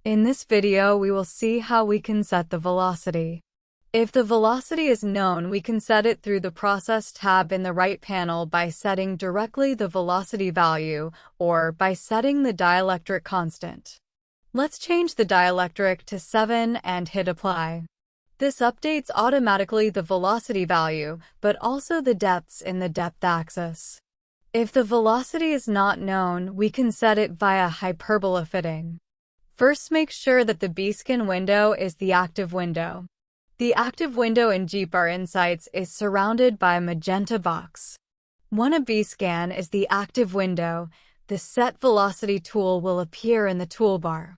In this video, we will see how we can set the velocity. If the velocity is known, we can set it through the Process tab in the right panel by setting directly the velocity value or by setting the dielectric constant. Let's change the dielectric to 7 and hit Apply. This updates automatically the velocity value, but also the depths in the depth axis. If the velocity is not known, we can set it via hyperbola fitting. First, make sure that the B-scan window is the active window. The active window in GPR Insights is surrounded by a magenta box. When a B-scan is the active window, the Set Velocity tool will appear in the toolbar.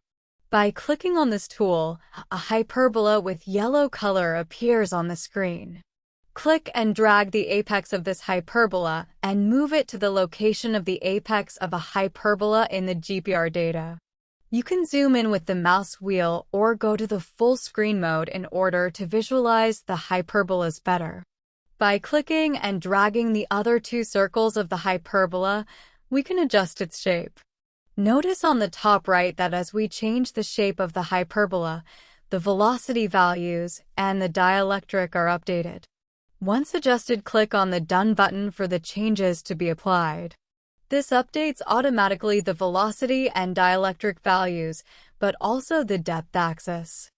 By clicking on this tool, a hyperbola with yellow color appears on the screen. Click and drag the apex of this hyperbola and move it to the location of the apex of a hyperbola in the GPR data. You can zoom in with the mouse wheel or go to the full screen mode in order to visualize the hyperbolas better. By clicking and dragging the other two circles of the hyperbola, we can adjust its shape. Notice on the top right that as we change the shape of the hyperbola, the velocity values and the dielectric are updated. Once adjusted, click on the Done button for the changes to be applied. This updates automatically the velocity and dielectric values, but also the depth axis.